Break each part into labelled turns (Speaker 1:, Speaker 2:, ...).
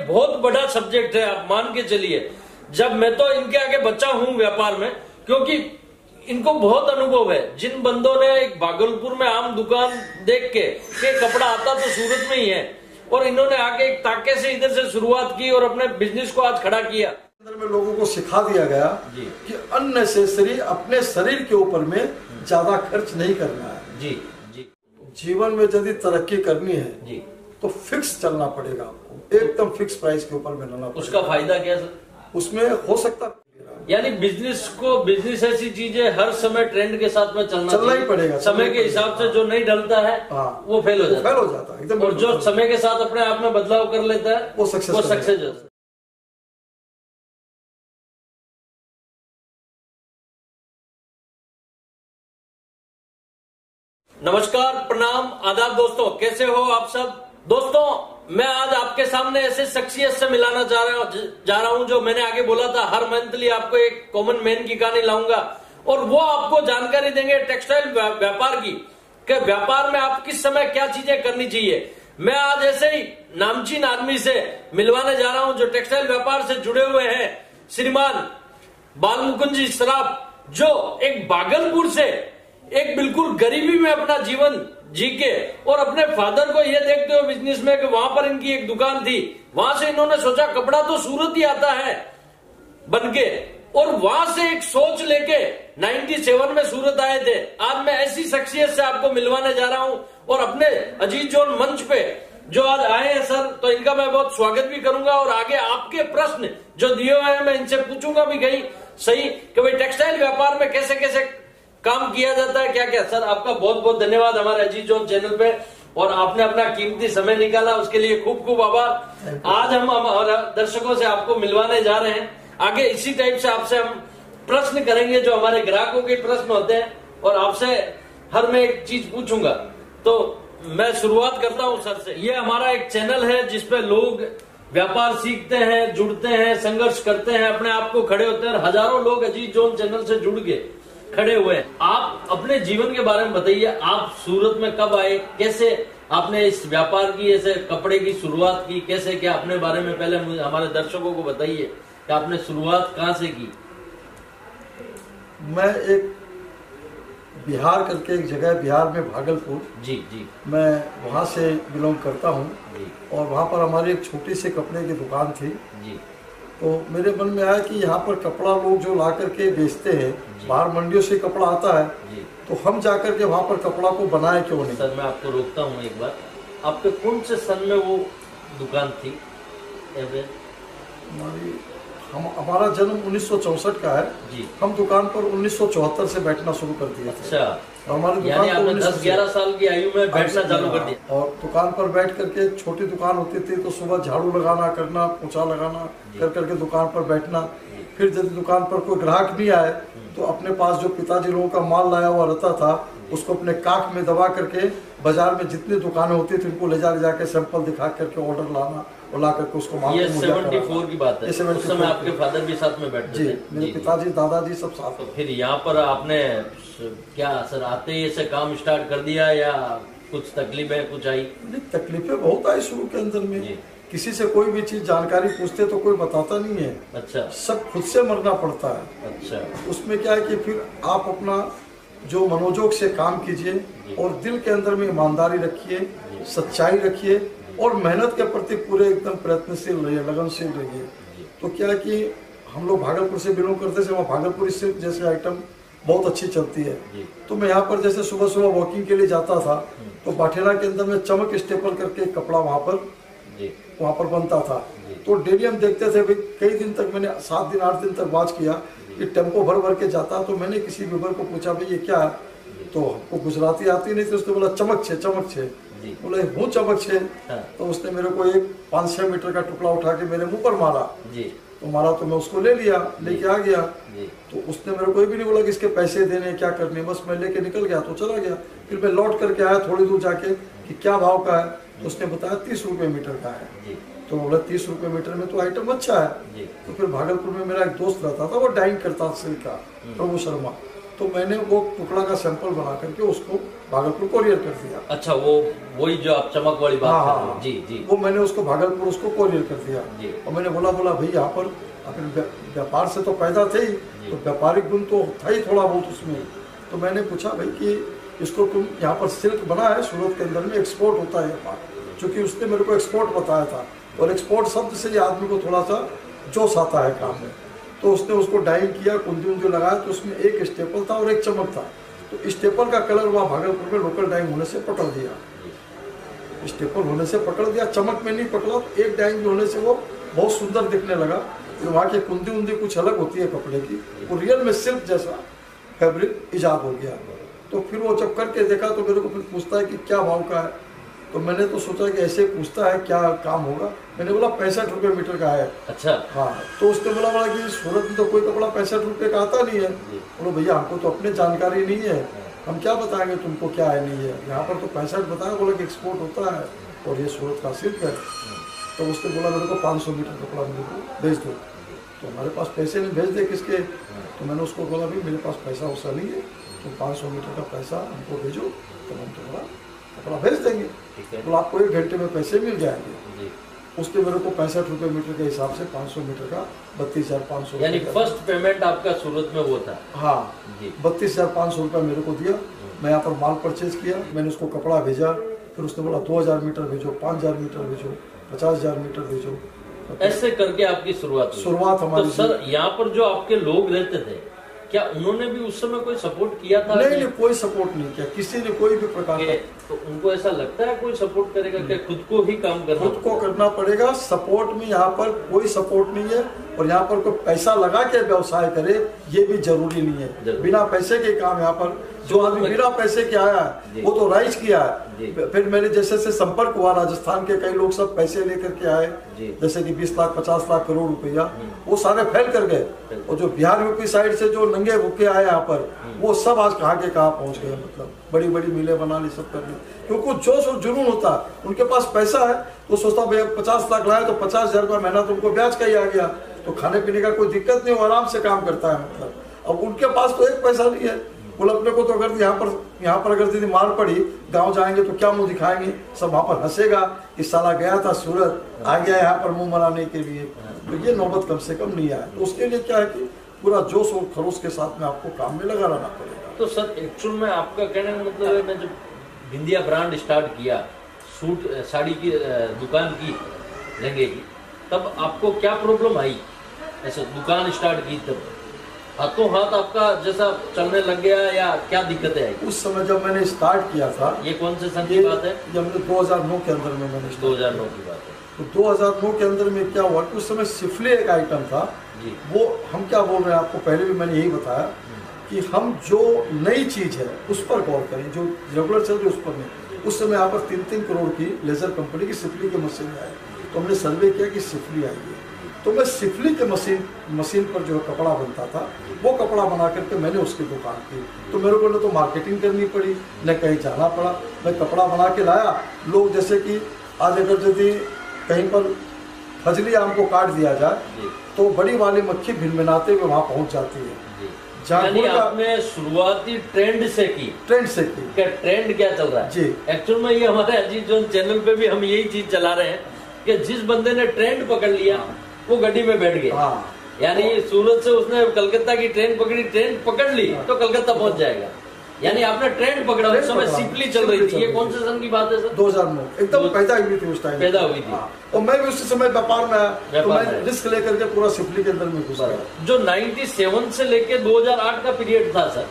Speaker 1: बहुत बड़ा सब्जेक्ट है, आप मान के चलिए। जब मैं तो इनके आगे बच्चा हूं व्यापार में, क्योंकि इनको बहुत अनुभव है। जिन बंदों ने एक भागलपुर में आम दुकान देख के कपड़ा आता तो सूरत में ही है, और इन्होंने आके एक ताके से इधर से शुरुआत की और अपने बिजनेस को आज खड़ा किया।
Speaker 2: अंदर में लोगों को सिखा दिया गया कि अननेसेसरी अपने शरीर के ऊपर में ज्यादा खर्च नहीं करना है।
Speaker 1: जी जी।
Speaker 2: जीवन में यदि तरक्की करनी है
Speaker 1: जी तो
Speaker 2: फिक्स चलना पड़ेगा आपको, एकदम फिक्स प्राइस के ऊपर मिलना पड़ेगा।
Speaker 1: उसका फायदा क्या सर?
Speaker 2: उसमें हो सकता
Speaker 1: यानी बिजनेस ऐसी चीज है, हर समय ट्रेंड के साथ में चलना
Speaker 2: ही पड़ेगा।
Speaker 1: समय के हिसाब से जो नहीं ढलता है वो फेल हो जाता है एकदम। और जो समय के साथ अपने आप में बदलाव कर लेता है वो सक्सेस। नमस्कार, प्रणाम, आदाब दोस्तों, कैसे हो आप सब? दोस्तों, मैं आज आपके सामने ऐसे शख्सियत से मिलाना जा रहा हूं जो मैंने आगे बोला था, हर मंथली आपको एक कॉमन मैन की कहानी लाऊंगा और वो आपको जानकारी देंगे टेक्सटाइल व्यापार की, कि व्यापार में आप किस समय क्या चीजें करनी चाहिए। मैं आज ऐसे ही नामचीन आदमी से मिलवाने जा रहा हूं जो टेक्सटाइल व्यापार से जुड़े हुए हैं, श्रीमान बालमुकुंद जी सराफ, जो एक भागलपुर से एक बिल्कुल गरीबी में अपना जीवन जी के और अपने फादर को ये देखते हुए बिजनेस में कि वहां पर इनकी एक दुकान थी, वहां से इन्होंने सोचा कपड़ा तो सूरत ही आता है बनके, और वहां से एक सोच लेके 97 में सूरत आए थे। आज मैं ऐसी शख्सियत से आपको मिलवाने जा रहा हूं और अपने अजीज जोन मंच पे जो आज आए हैं सर, तो इनका मैं बहुत स्वागत भी करूंगा और आगे आपके प्रश्न जो दिए हुए हैं मैं इनसे पूछूंगा भी कहीं सही कि भाई टेक्सटाइल व्यापार में कैसे कैसे काम किया जाता है, क्या क्या। सर आपका बहुत बहुत धन्यवाद हमारे अजीज जोन चैनल पे, और आपने अपना कीमती समय निकाला, उसके लिए खूब खूब आभार। आज हम हमारे दर्शकों से आपको मिलवाने जा रहे हैं। आगे इसी टाइप से आपसे हम प्रश्न करेंगे जो हमारे ग्राहकों के प्रश्न होते हैं, और आपसे हर मैं एक चीज पूछूंगा। तो मैं शुरुआत करता हूं सर से। ये हमारा एक चैनल है जिसपे लोग व्यापार सीखते हैं, जुड़ते हैं, संघर्ष करते हैं, अपने आप को खड़े होते हैं। हजारों लोग अजीज जोन चैनल से जुड़ के खड़े हुए हैं। आप अपने जीवन के बारे में बताइए, आप सूरत में कब आए, कैसे आपने इस व्यापार की, ऐसे कपड़े की शुरुआत की, कैसे क्या, अपने बारे में पहले हमारे दर्शकों को बताइए कि आपने शुरुआत कहाँ से की।
Speaker 2: मैं एक बिहार करके एक जगह, बिहार में भागलपुर, जी, मैं वहाँ से बिलोंग करता हूँ, और वहाँ पर हमारी एक छोटी सी कपड़े की दुकान थी। जी। तो मेरे मन में आया कि यहाँ पर कपड़ा लोग जो ला करके बेचते हैं, बाहर मंडियों से कपड़ा आता है, तो हम जाकर के वहाँ पर कपड़ा को बनाए क्यों नहीं।
Speaker 1: सर मैं आपको रोकता हूँ एक बार, आपके कौन से सन में वो दुकान थी?
Speaker 2: हमारा जन्म 1964 का है जी। हम दुकान पर 1974 से बैठना शुरू कर दिया।
Speaker 1: अच्छा,
Speaker 2: हमारी
Speaker 1: दुकान आपने 10-11 साल की आयु में बैठना चालू कर दिया।
Speaker 2: और दुकान पर बैठ करके, छोटी दुकान होती थी तो सुबह झाड़ू लगाना, करना, पोछा लगाना, कर करके दुकान पर बैठना। फिर जब दुकान पर कोई ग्राहक नहीं आए तो अपने पास जो पिताजी लोगों का माल लाया हुआ रहता था उसको अपने काख में दबा करके बाजार में जितनी दुकानें होती थी उनको ले जाके सैंपल दिखा करके ऑर्डर लाना, और ला करके उसको माल।
Speaker 1: ये 74 की बात है। उस समय आपके फादर भी साथ में बैठते थे?
Speaker 2: मेरे पिताजी, दादाजी सब साथ।
Speaker 1: तो फिर यहाँ पर आपने क्या सर आते ही ऐसे काम स्टार्ट कर दिया या कुछ तकलीफें कुछ आई?
Speaker 2: तकलीफें बहुत आई शुरू के अंदर में। किसी से कोई भी चीज जानकारी पूछते तो कोई बताता नहीं है। अच्छा। सब खुद से मरना पड़ता है। अच्छा। उसमें क्या है कि फिर आप अपना जो मनोजोग से काम कीजिए और दिल के अंदर में ईमानदारी रखिए, सच्चाई रखिए और मेहनत के प्रति पूरे एकदम प्रयत्नशील रहिए, लगनशील रहिए। तो क्या है कि हम लोग भागलपुर से बिलोंग करते थे, वहाँ भागलपुरी सिल्क जैसे आइटम बहुत अच्छी चलती है। तो मैं यहाँ पर जैसे सुबह सुबह वॉकिंग के लिए जाता था तो बाठेरा के अंदर में चमक स्टेपल करके कपड़ा वहाँ पर बनता था। तो डेली हम देखते थे, कई दिन तक मैंने 7 दिन 8 दिन तक वॉच किया कि टेम्पो भर भर के जाता। तो मैंने किसी व्यूवर को पूछा भाई ये क्या है, तो हमको गुजराती आती नहीं थी, उसने बोला चमक छे। बोले हूँ चमक छे। तो उसने मेरे को एक 5-6 मीटर का टुकड़ा उठा के मेरे मुंह पर मारा। तो मारा तो मैं उसको ले लिया, लेके आ गया। तो उसने मेरे को भी नहीं बोला कि इसके पैसे देने क्या करने, बस मैं लेके निकल गया तो चला गया। फिर मैं लौट करके आया थोड़ी दूर जाके कि क्या भाव का है, तो उसने बताया 30 रुपये मीटर का है। तो बोला 30 रुपये मीटर में तो आइटम अच्छा है। तो फिर भागलपुर में मेरा एक दोस्त रहता था, वो डाइंग करता था सिल्क का, प्रभु शर्मा। तो मैंने वो टुकड़ा का सैंपल बना करके उसको भागलपुर कोरियर कर दिया।
Speaker 1: अच्छा, वो वही जो आप चमक वाली बात कर रहे हैं। जी जी,
Speaker 2: वो मैंने उसको भागलपुर उसको कोरियर कर दिया
Speaker 1: जी।
Speaker 2: और मैंने बोला भाई यहाँ पर अपने व्यापार से तो पैदा थे ही, तो व्यापारिक गुण तो था ही थोड़ा बहुत उसमें। तो मैंने पूछा भाई कि इसको तुम यहाँ पर सिल्क बना है, सूरत के अंदर में एक्सपोर्ट होता है व्यापार, चूँकि उसने मेरे को एक्सपोर्ट बताया था और एक्सपोर्ट शब्द से ही आदमी को थोड़ा सा जोश आता है काम में। तो उसने उसको डाइंग किया, कुंदी उंदी लगाया, तो उसमें एक स्टेपल था और एक चमक था। तो स्टेपल का कलर वहाँ भागलपुर में लोकल डाइंग होने से पकड़ दिया, स्टेपल होने से पकड़ दिया, चमक में नहीं पकड़ा। तो एक डाइंग होने से वो बहुत सुंदर दिखने लगा। फिर वहाँ की कुंदी उंदी कुछ अलग होती है कपड़े की, वो रियल में सिल्क जैसा फैब्रिक ईजाद हो गया। तो फिर वो जब करके देखा तो मेरे को फिर पूछता है कि क्या भाव का है। तो मैंने तो सोचा कि ऐसे पूछता है क्या काम होगा। मैंने बोला 65 रुपये मीटर का है।
Speaker 1: अच्छा,
Speaker 2: हाँ। तो उसने बोला कि सूरत में तो कोई कपड़ा 65 रुपये का आता नहीं है। बोलो भैया हमको तो अपनी जानकारी नहीं है, हम क्या बताएंगे तुमको क्या है नहीं है, यहाँ पर तो 65 बताया। बोला कि एक्सपोर्ट होता है और ये सूरत का सिल्क है। तो उसने बोला मेरे को 500 मीटर कपड़ा मेरे को भेज दो। तो हमारे पास पैसे नहीं, भेज दे किसके। तो मैंने उसको बोला भाई मेरे पास पैसा वैसा नहीं है, तो 500 मीटर का पैसा हमको भेजो तो हम तुम्हारा कपड़ा भेज देंगे। तो आपको 1 घंटे में पैसे मिल जाएंगे। उसने मेरे को 65 रुपये मीटर के हिसाब से 500 मीटर का 32,500,
Speaker 1: यानी फर्स्ट पेमेंट आपका सूरत में वो था।
Speaker 2: हाँ, 32,500 रुपये मेरे को दिया। मैं यहाँ पर माल परचेज किया, मैंने उसको कपड़ा भेजा। फिर उसने बोला 2,000 मीटर भेजो, 5,000 मीटर भेजो, 50,000 मीटर भेजो।
Speaker 1: ऐसे करके आपकी शुरुआत
Speaker 2: हमारी।
Speaker 1: तो सर यहाँ पर जो आपके लोग रहते थे, क्या उन्होंने भी उस समय कोई सपोर्ट किया था?
Speaker 2: नहीं, कोई सपोर्ट नहीं किया, किसी ने कोई भी प्रकार का।
Speaker 1: तो उनको ऐसा लगता है कोई सपोर्ट करेगा क्या? खुद को ही काम करना,
Speaker 2: खुद को करना पड़ेगा। सपोर्ट में यहाँ पर कोई सपोर्ट नहीं है और यहाँ पर कोई पैसा लगा के व्यवसाय करे ये भी जरूरी नहीं है। बिना पैसे के काम यहाँ पर जो आदमी बिना पैसे के आया है वो तो राइज किया है। फिर मेरे जैसे से संपर्क हुआ, राजस्थान के कई लोग सब पैसे लेकर के आए, जैसे कि 20 लाख 50 लाख करोड़ रुपया, वो सारे फैल कर गए। और जो बिहार यूपी साइड से जो नंगे भूखे आए यहाँ पर, वो सब आज कहाँ के कहाँ पहुँच गए। मतलब बड़ी बड़ी मिलें बना ली, सब कर ली, क्योंकि जोश और जुनून होता है। उनके पास पैसा है तो सोचता भैया 50 लाख लाए तो 50,000 रुपया महीना तो उनको ब्याज का ही आ गया, तो खाने पीने का कोई दिक्कत नहीं, वो आराम से काम करता है। मतलब अब उनके पास तो एक पैसा नहीं है। बोल अपने को तो अगर यहाँ पर अगर यदि मार पड़ी, गांव जाएंगे तो क्या मुंह दिखाएंगे, सब वहाँ पर हंसेगा कि साला गया था सूरत, आ गया यहाँ पर मुंह मनाने के लिए। तो ये नौबत कम से कम नहीं आए। तो उसके लिए क्या है कि पूरा जोश और खरोश के साथ में आपको काम में लगा रहना पड़ेगा।
Speaker 1: तो सर एक्चुअल में आपका कहने का मतलब है, मैं जब बिंदिया ब्रांड स्टार्ट किया, सूट साड़ी की दुकान की लहंगे की, तब आपको क्या प्रॉब्लम आई? ऐसे दुकान स्टार्ट की तब हाथों हाथ आपका जैसा चलने लग गया या क्या दिक्कतें आई?
Speaker 2: उस समय जब मैंने स्टार्ट किया था,
Speaker 1: ये कौन से सन की बात है?
Speaker 2: जब 2009 के अंदर में मैंने
Speaker 1: 2009 की बात है।
Speaker 2: तो 2009 के अंदर में क्या हुआ कि उस समय सिफली एक आइटम था जी। वो हम क्या बोल रहे हैं आपको पहले भी मैंने यही बताया कि हम जो नई चीज है उस पर गौर करें, जो रेगुलर चल रही है उस पर नहीं। उस समय यहाँ पर 3-3 करोड़ की लेजर कंपनी की सिफली की मशीन आई, तो हमने सर्वे किया कि सिफली आई है। तो मैं सिफली के मशीन पर जो कपड़ा बनता था वो कपड़ा बना करके मैंने उसकी दुकान की। तो मेरे को न तो मार्केटिंग करनी पड़ी, न कहीं जाना पड़ा, मैं कपड़ा बना के लाया। लोग जैसे कि आज अगर यदि कहीं पर फजली आम को काट दिया जाए तो बड़ी वाली मक्खी भिनभिनाते हुए वहाँ पहुँच जाती है।
Speaker 1: यानी आपने शुरुआती ट्रेंड से की। क्या ट्रेंड क्या चल रहा है
Speaker 2: जी? एक्चुअल
Speaker 1: में ये हमारे अजीत जोन चैनल पे भी हम यही चीज चला रहे हैं कि जिस बंदे ने ट्रेंड पकड़ लिया वो गड्डी में बैठ गया। यानी सूरत से उसने कलकत्ता की ट्रेन पकड़ी, ट्रेन पकड़ ली तो कलकत्ता पहुंच जाएगा। यानी आपने ट्रेंड पकड़ा। उस समय सिफली चल रही थी। ये कौन से सन की बात है सर?
Speaker 2: 2009 एकदम पैदा हुई थी, उस टाइम
Speaker 1: पैदा हुई थी।
Speaker 2: और मैं भी उस समय व्यापार में आया, तो मैं रिस्क लेकर के पूरा सिफली के अंदर में घुस गया।
Speaker 1: जो 97 से लेके 2008 का पीरियड था सर,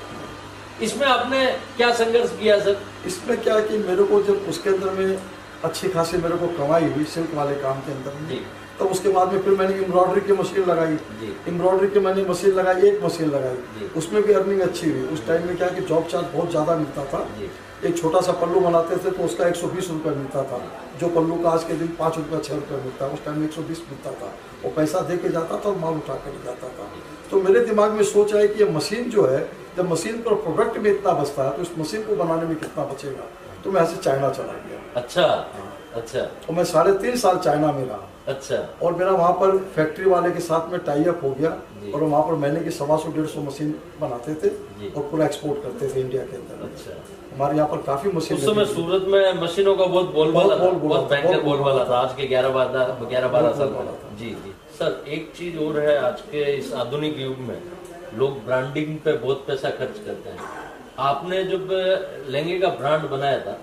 Speaker 1: इसमें आपने क्या संघर्ष किया सर?
Speaker 2: इसमें क्या कि मेरे को जब उसके अंदर में अच्छी खासी मेरे को कमाई हुई सिल्क वाले काम के अंदर में, तो उसके बाद में फिर मैंने एम्ब्रॉयडरी की मशीन लगाई। एम्ब्रॉयडरी की मैंने मशीन लगाई, एक मशीन लगाई, उसमें भी अर्निंग अच्छी हुई। उस टाइम में क्या कि जॉब चार्ज बहुत ज़्यादा मिलता था। एक छोटा सा पल्लू बनाते थे तो उसका 120 रुपये मिलता था, जो पल्लू का आज के दिन 5 रुपये 6 रुपये मिलता है, उस टाइम में 120 मिलता था। वो पैसा दे के जाता था और माल उठा कर जाता था। तो मेरे दिमाग में सोच आई कि ये मशीन जो है, जब मशीन पर प्रोडक्ट में इतना बचता है तो इस मशीन को बनाने में कितना बचेगा। तो मैं ऐसे चाइना चला गया।
Speaker 1: अच्छा।
Speaker 2: और मैं 3.5 साल चाइना में रहा।
Speaker 1: अच्छा।
Speaker 2: और मेरा वहाँ पर फैक्ट्री वाले के साथ में टाई अप हो गया और वहाँ पर महीने की 125-150 मशीन बनाते थे और पूरा एक्सपोर्ट करते थे इंडिया के अंदर।
Speaker 1: अच्छा।
Speaker 2: हमारे यहाँ पर काफी मशीन,
Speaker 1: उस समय सूरत में मशीनों का बहुत बोलबाला था, बहुत भयंकर बोलबाला था, आज के 11-12 साल पहले। जी जी सर, एक चीज और है, आज के इस आधुनिक युग में लोग ब्रांडिंग पे बहुत पैसा खर्च करते हैं। आपने जब लहंगे का ब्रांड बनाया था,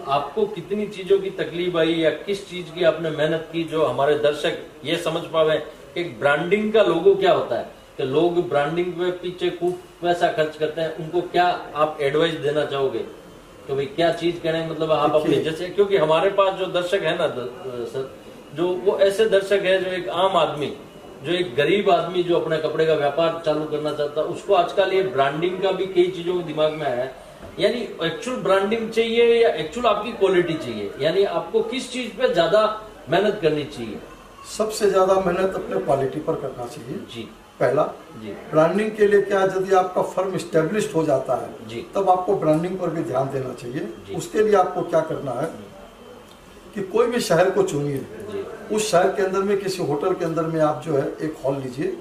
Speaker 1: आपको कितनी चीजों की तकलीफ आई या किस चीज की आपने मेहनत की जो हमारे दर्शक ये समझ पावे कि ब्रांडिंग का लोगो क्या होता है, कि लोग ब्रांडिंग पे पीछे खूब पैसा खर्च करते हैं, उनको क्या आप एडवाइस देना चाहोगे तो भाई क्या चीज कहने मतलब आप अपने जैसे, क्योंकि हमारे पास जो दर्शक है ना सर, जो वो ऐसे दर्शक है जो एक आम आदमी, जो एक गरीब आदमी जो अपने कपड़े का व्यापार चालू करना चाहता है, उसको आजकल ये ब्रांडिंग का भी कई चीजों के दिमाग में आया है। यानी एक्चुअल ब्रांडिंग चाहिए या एक्चुअल आपकी क्वालिटी चाहिए, यानी आपको किस चीज पे ज्यादा मेहनत करनी चाहिए?
Speaker 2: सबसे ज्यादा मेहनत अपने क्वालिटी पर करना चाहिए
Speaker 1: जी।
Speaker 2: पहला
Speaker 1: जी।
Speaker 2: ब्रांडिंग के लिए क्या, यदि आपका फर्म स्टेब्लिश्ड हो जाता है
Speaker 1: जी,
Speaker 2: तब आपको ब्रांडिंग पर भी ध्यान देना चाहिए। उसके लिए आपको क्या करना है कि कोई भी शहर को चुनिए, उस शहर के अंदर में किसी होटल के अंदर में आप जो है एक हॉल लीजिए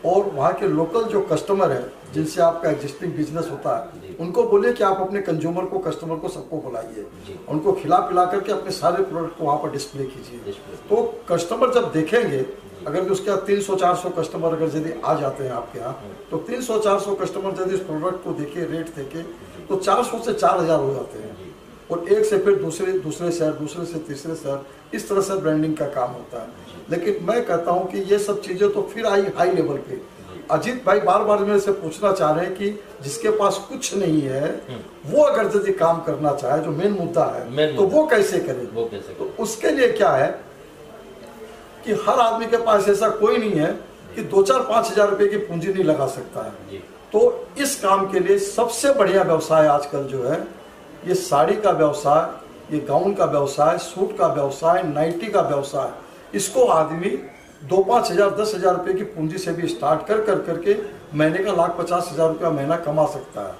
Speaker 2: और वहाँ के लोकल जो कस्टमर है जिनसे आपका एग्जिस्टिंग बिजनेस होता है, उनको बोलिए कि आप अपने कंज्यूमर को, कस्टमर को, सबको बुलाइए, उनको खिला पिला करके अपने सारे प्रोडक्ट को वहाँ पर डिस्प्ले कीजिए। तो कस्टमर जब देखेंगे, अगर उसके यहाँ 300-400 कस्टमर अगर यदि आ जाते हैं आपके यहाँ, तो 300-400 कस्टमर यदि इस प्रोडक्ट को देखे, रेट देखे, तो 400 से 4000 हो जाते हैं। और एक से फिर दूसरे शहर, दूसरे से तीसरे शहर, इस तरह से ब्रांडिंग का काम होता है। लेकिन मैं कहता हूं कि ये सब चीजें तो फिर आई हाई लेवल पे। अजीत भाई बार बार मेरे से पूछना चाह रहे हैं कि जिसके पास कुछ नहीं है वो अगर यदि काम करना चाहे, जो मेन मुद्दा है, तो वो कैसे करे? तो उसके लिए क्या है कि हर आदमी के पास ऐसा कोई नहीं है कि 2-4-5 हजार रुपए की पूंजी नहीं लगा सकता है। तो इस काम के लिए सबसे बढ़िया व्यवसाय आजकल जो है, ये साड़ी का व्यवसाय, ये गाउन का व्यवसाय, सूट का व्यवसाय, नाइटी का व्यवसाय, इसको आदमी 2-5 हजार 10 हजार रुपये की पूंजी से भी स्टार्ट करके महीने का 1,50,000 रुपया महीना कमा सकता है।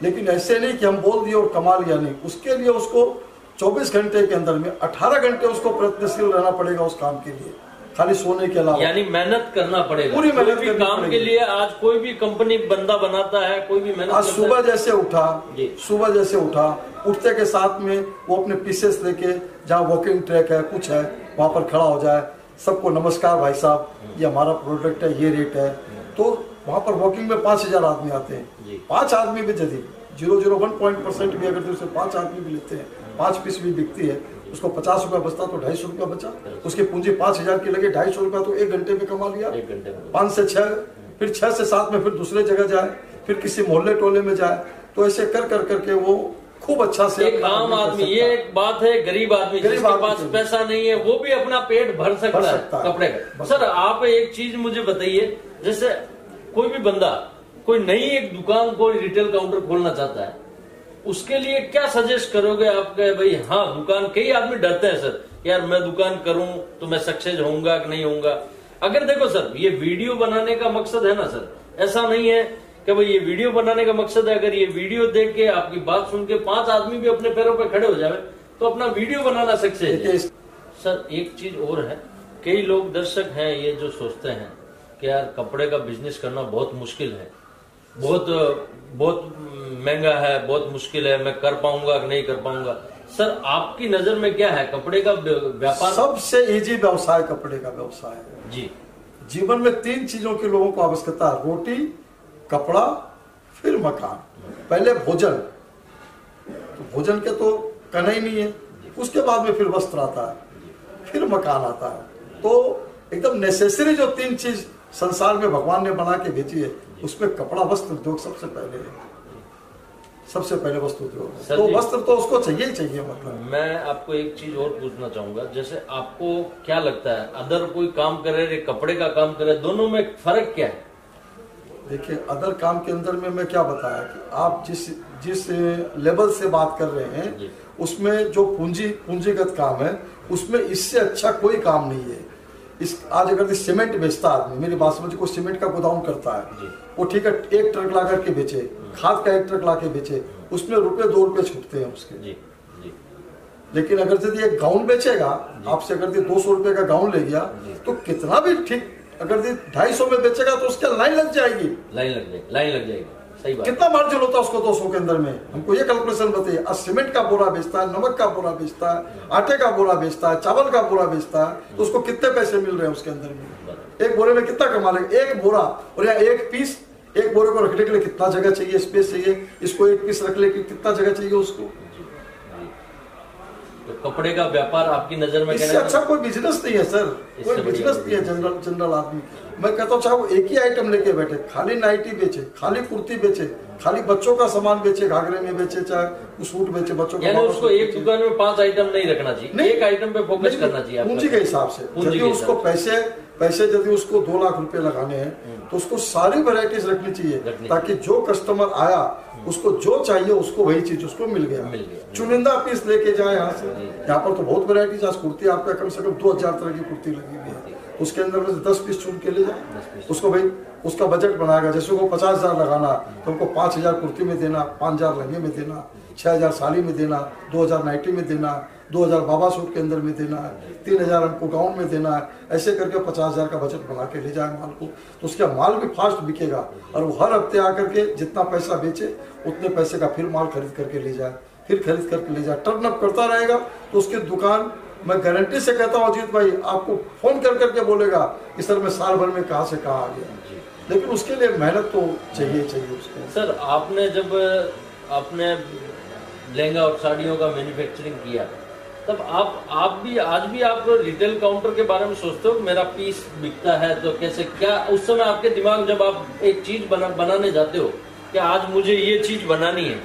Speaker 2: लेकिन ऐसे नहीं कि हम बोल दिए और कमा लिया, नहीं। उसके लिए उसको 24 घंटे के अंदर में 18 घंटे उसको प्रयत्नशील रहना पड़ेगा उस काम के लिए, खाली सोने के अलावा।
Speaker 1: यानी मेहनत करना पड़ेगा पूरी मेहनत भी काम के लिए। आज कोई भी कंपनी बंदा बनाता है, कोई भी मेहनत।
Speaker 2: आज सुबह जैसे उठा, उठते के साथ में वो अपने पीसेस लेके, जहाँ वॉकिंग ट्रैक है, कुछ है, वहां पर खड़ा हो जाए, सबको नमस्कार भाई साहब, ये हमारा प्रोडक्ट है, ये रेट है। तो वहां पर वॉकिंग में 5000 आदमी आते हैं। 5 आदमी भी यदि 0.01% भी अगर उसे 5 आदमी भी लेते हैं, 5 पीस भी बिकती है, उसको 50 रुपया बचता तो 250 रुपया बचा। उसकी पूंजी 5000 की लगे, 250 रुपया तो 1 घंटे में कमा लिया। 5 से 6, फिर 6 से 7 में फिर दूसरे जगह जाए, फिर किसी मोहल्ले टोले में जाए। तो ऐसे करके वो खूब अच्छा से
Speaker 1: एक आम आदमी, ये एक बात है, गरीब आदमी जिसके पास पैसा नहीं है वो भी अपना पेट भर सकता है कपड़े का। सर आप एक चीज मुझे बताइए, जैसे कोई भी बंदा कोई नई एक दुकान, कोई रिटेल काउंटर खोलना चाहता है, उसके लिए क्या सजेस्ट करोगे आप? भाई हाँ, दुकान, कई आदमी डरते हैं सर, यार मैं दुकान करूं तो मैं सक्सेस होऊंगा कि नहीं होऊंगा। अगर देखो सर, ये वीडियो बनाने का मकसद है ना सर, ऐसा नहीं है कि भाई ये वीडियो बनाने का मकसद है, अगर ये वीडियो देख के, आपकी बात सुन के 5 आदमी भी अपने पैरों पे खड़े हो जाए तो अपना वीडियो बनाना सक्सेस है। सर एक चीज और है, कई लोग दर्शक हैं ये जो सोचते हैं कि यार कपड़े का बिजनेस करना बहुत मुश्किल है, बहुत महंगा है, बहुत मुश्किल है, मैं कर पाऊंगा कि नहीं कर पाऊंगा। सर आपकी नजर में क्या है कपड़े का व्यापार?
Speaker 2: सबसे इजी व्यवसाय कपड़े का व्यवसाय है
Speaker 1: जी।
Speaker 2: जीवन में 3 चीजों की लोगों को आवश्यकता है, रोटी, कपड़ा, फिर मकान। पहले भोजन, तो भोजन के तो कहना ही नहीं है, उसके बाद में फिर वस्त्र आता है, फिर मकान आता है। तो एकदम नेसेसरी जो 3 चीज संसार में भगवान ने बना के भेजी है, उसमें कपड़ा, वस्त्र उद्योग सबसे पहले है, सबसे पहले वस्त्र उद्योग। तो वस्त्र तो उसको चाहिए ही चाहिए। मतलब
Speaker 1: मैं आपको एक चीज और पूछना चाहूंगा, जैसे आपको क्या लगता है, अदर कोई काम करे, कपड़े का काम करे, दोनों में फर्क क्या है?
Speaker 2: देखिए, अदर काम के अंदर में मैं क्या बताया कि आप जिस लेवल से बात कर रहे हैं, उसमें जो पूंजीगत काम है, उसमें इससे अच्छा कोई काम नहीं है। आज अगर सीमेंट बेचता आदमी, मेरी बात समझ, को सीमेंट का गोदाम करता है, वो ठीक है 1 ट्रक ला करके बेचे, खाद का 1 ट्रक ला के बेचे, उसमें ₹2 छूटते हैं उसके। लेकिन अगर यदि एक गाउन बेचेगा, आपसे अगर 200 रुपए का गाउन ले गया तो कितना भी ठीक, अगर 250 में बेचेगा तो उसके लाइन लग जाएगी,
Speaker 1: लाइन लग जाएगी। सही बात।
Speaker 2: कितना मार्जिन होता है उसको 200 के अंदर में? हमको ये कैलकुलेशन बताइए। अब सीमेंट का बोरा बेचता है, नमक का बोरा बेचता है, आटे का बोरा बेचता है, चावल का बोरा बेचता है, तो उसको कितने पैसे मिल रहे हैं उसके अंदर में? एक बोरे में कितना कमा लेगा? एक बोरा और या एक पीस, एक बोरे को रखने के लिए कितना जगह चाहिए, स्पेस चाहिए, इसको एक पीस रखने के लिए कितना जगह चाहिए उसको?
Speaker 1: तो कपड़े का व्यापार आपकी नजर में
Speaker 2: इससे अच्छा कोई बिजनेस नहीं है सर, कोई बिजनेस नहीं है जनरल आदमी। मैं कहता हूँ चाहे वो एक ही आइटम लेके बैठे, खाली नाइटी बेचे, खाली कुर्ती बेचे, खाली बच्चों का सामान बेचे, घाघरे में बेचे, चाहे सूट बेचे बच्चों का,
Speaker 1: यानी उसको एक दुकान में 5 आइटम नहीं रखना चाहिए, एक आइटम पे फोकस करना चाहिए
Speaker 2: पूंजी के हिसाब से। यदि उसको पैसे यदि उसको 2 लाख रुपए लगाने हैं तो उसको सारी वैरायटीज रखनी चाहिए, ताकि जो कस्टमर आया उसको जो चाहिए उसको वही चीज उसको मिल गया। चुनिंदा पीस लेके जाए यहाँ से, यहाँ पर तो बहुत वैरायटीज। आज कुर्ती आपका कम से कम 2000 तरह की कुर्ती लगी हुई है, उसके अंदर में 10 पीस चुन के ले जाए, उसको भाई उसका बजट बनाएगा। जैसे को 50,000 लगाना तो हमको 5,000 कुर्ती में देना, 5,000 लहंगे में देना, 6,000 साड़ी में देना, 2,000 नाइटी में देना, 2,000 बाबा सूट के अंदर में देना है, 3,000 हमको गाउन में देना है। ऐसे करके 50,000 का बजट बना के ले जाए माल को, तो उसका माल भी फास्ट बिकेगा और वो हर हफ्ते आकर के जितना पैसा बेचे उतने पैसे का फिर माल खरीद करके ले जाए, फिर खरीद करके ले जाए, टर्न अप करता रहेगा। तो उसकी दुकान, मैं गारंटी से कहता हूँ अजीत भाई, आपको फोन कर करके बोलेगा कि सर मैं साल भर में कहाँ से कहाँ आ गया। लेकिन उसके लिए मेहनत तो चाहिए उसको।
Speaker 1: सर आपने जब आपने लहंगा और साड़ियों का मैन्युफैक्चरिंग किया, तब आप भी आज भी आप रिटेल काउंटर के बारे में सोचते हो कि मेरा पीस बिकता है तो कैसे, क्या उस समय आपके दिमाग जब आप एक चीज बनाने जाते हो कि आज मुझे ये चीज बनानी है,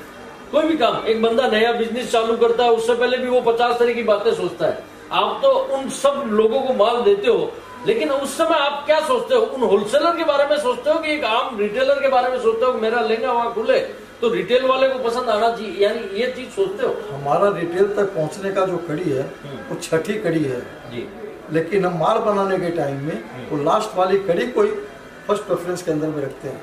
Speaker 1: कोई भी काम, एक बंदा नया बिजनेस चालू करता है उससे पहले भी वो 50 तरह की बातें सोचता है। आप तो उन सब लोगों को माल देते हो, लेकिन उस समय आप क्या सोचते हो? उन होलसेलर के बारे में सोचते हो कि एक आम रिटेलर के बारे में सोचते हो कि मेरा लहंगा वहां खुले तो रिटेल वाले को पसंद आना चाहिए, यानी ये चीज सोचते हो?
Speaker 2: हमारा रिटेल तक पहुंचने का जो कड़ी है वो 6ठी कड़ी है जी, लेकिन हम माल बनाने के टाइम में वो लास्ट वाली कड़ी को ही फर्स्ट प्रेफरेंस के अंदर में रखते हैं।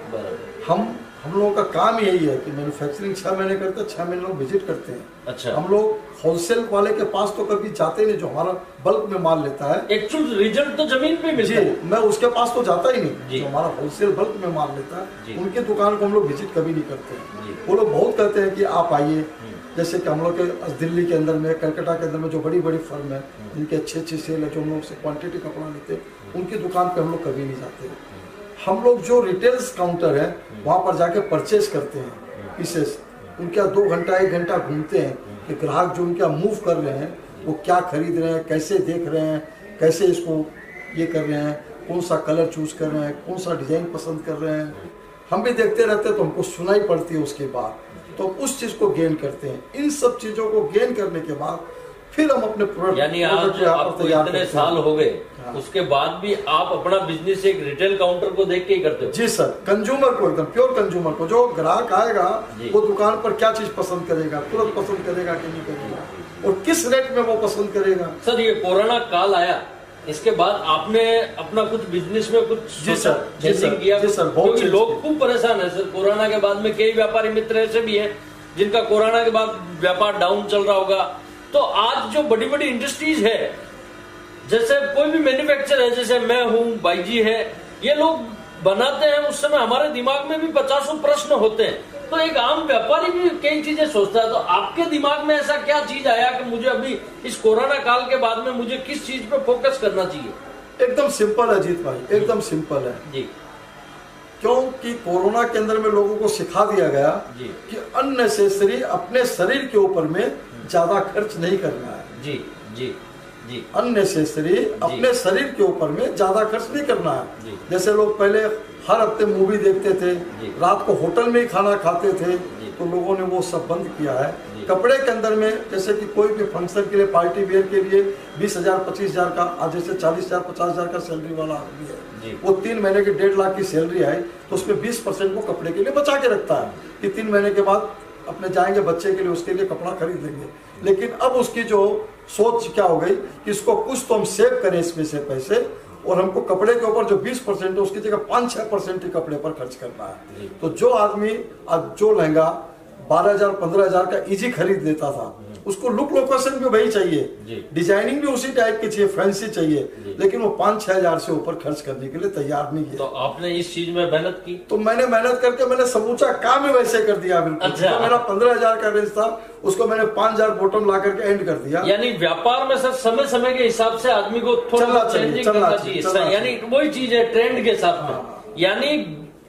Speaker 2: हम लोगों का काम यही है कि मैन्युफैक्चरिंग 6 महीने करते हैं, 6 महीने लोग विजिट करते हैं।
Speaker 1: अच्छा।
Speaker 2: हम लोग होलसेल वाले के पास तो कभी जाते नहीं, जो हमारा बल्क में माल लेता है,
Speaker 1: एक्चुअल रिजल्ट तो जमीन पे मिलता है।
Speaker 2: मैं उसके पास तो जाता ही नहीं, जो हमारा होलसेल बल्क में माल लेता है उनकी दुकान को हम लोग विजिट कभी नहीं करते। वो लोग बहुत कहते हैं कि आप आइए, जैसे कि हम लोग के दिल्ली के अंदर में, कलकत्ता के अंदर में जो बड़ी बड़ी फर्म है जिनके अच्छी सेल है, जो हम लोग से क्वान्टिटी कपड़ा लेते हैं, उनकी दुकान पे हम लोग कभी नहीं जाते। हम लोग जो रिटेल्स काउंटर है वहाँ पर जाके परचेज करते हैं पीसेस, उनके 2 घंटा 1 घंटा घूमते हैं कि ग्राहक जो उनका मूव कर रहे हैं वो क्या खरीद रहे हैं, कैसे देख रहे हैं, कैसे इसको ये कर रहे हैं, कौन सा कलर चूज कर रहे हैं, कौन सा डिजाइन पसंद कर रहे हैं। हम भी देखते रहते हैं तो हमको सुनाई पड़ती है, उसके बाद तो उस चीज को गेन करते हैं। इन सब चीजों को गेन करने के बाद फिर हम अपने प्रोडक्ट,
Speaker 1: यानी आज आपको इतने साल हो गए, उसके बाद भी आप अपना बिजनेस एक रिटेल काउंटर को देख के ही करते हो?
Speaker 2: जी सर, कंज्यूमर को, एकदम प्योर कंज्यूमर को, जो ग्राहक आएगा वो दुकान पर क्या चीज पसंद करेगा, तुरंत पसंद करेगा कि नहीं करेगा, और किस रेट में वो पसंद करेगा।
Speaker 1: सर ये कोरोना काल आया, इसके बाद आपने अपना कुछ बिजनेस में कुछ चेंजिंग किया? क्योंकि लोग खूब परेशान है सर कोरोना के बाद में। कई व्यापारी मित्र ऐसे भी हैं जिनका कोरोना के बाद व्यापार डाउन चल रहा होगा। तो आज जो बड़ी बड़ी इंडस्ट्रीज है, जैसे कोई भी मैन्युफैक्चर है, जैसे मैं हूँ, भाई जी है, ये लोग बनाते हैं, उस समय हमारे दिमाग में भी 50 प्रश्न होते हैं। तो एक आम व्यापारी भी कई चीजें सोचता है। तो आपके दिमाग में ऐसा क्या चीज आया कि मुझे अभी इस कोरोना काल के बाद में मुझे किस चीज पे फोकस करना चाहिए?
Speaker 2: एकदम सिंपल है अजीत भाई, एकदम सिंपल है जी। क्योंकि कोरोना के अंदर में लोगों को सिखा दिया गया कि अननेसेसरी अपने शरीर के ऊपर में ज्यादा खर्च नहीं करना है। जी जी जी, अननेसेसरी अपने शरीर के ऊपर में ज्यादा खर्च नहीं करना है। जैसे लोग पहले हर हफ्ते मूवी देखते थे, रात को होटल में ही खाना खाते थे, तो लोगों ने वो सब बंद किया है। कपड़े के अंदर में जैसे कि कोई भी फंक्शन के लिए, पार्टी वेयर के लिए 20,000 25,000 का, आज जैसे 40,000 50,000 का सैलरी वाला आदमी है, वो 3 महीने की 1.5 लाख की सैलरी आई तो उसमें 20% वो कपड़े के लिए बचा के रखता है कि 3 महीने के बाद अपने जाएंगे बच्चे के लिए, उसके लिए कपड़ा खरीद लेंगे। लेकिन अब उसकी जो सोच क्या हो गई कि इसको कुछ तो हम सेव करें इसमें से पैसे, और हमको कपड़े के ऊपर जो 20% है उसकी जगह 5-6% ही कपड़े पर खर्च करना है। तो जो आदमी आज जो लहंगा 12,000 15,000 का इजी खरीद लेता था। उसको लुक लोकेशन भी वही चाहिए, डिजाइनिंग भी उसी टाइप की चाहिए, फैंसी चाहिए, लेकिन वो 5-6 हजार से ऊपर खर्च करने के लिए तैयार नहीं है।
Speaker 1: तो आपने इस चीज में मेहनत की?
Speaker 2: तो मैंने मेहनत करके मैंने समूचा काम ही वैसे कर दिया बिल्कुल। अच्छा। तो मेरा 15,000 का रेंज था, उसको मैंने 5,000 बॉटम ला करके एंड कर दिया।
Speaker 1: यानी व्यापार में सर समय समय के हिसाब से आदमी को थोड़ा चेंजिंग करना चाहिए, यानी वही चीज है ट्रेंड के साथ में। यानी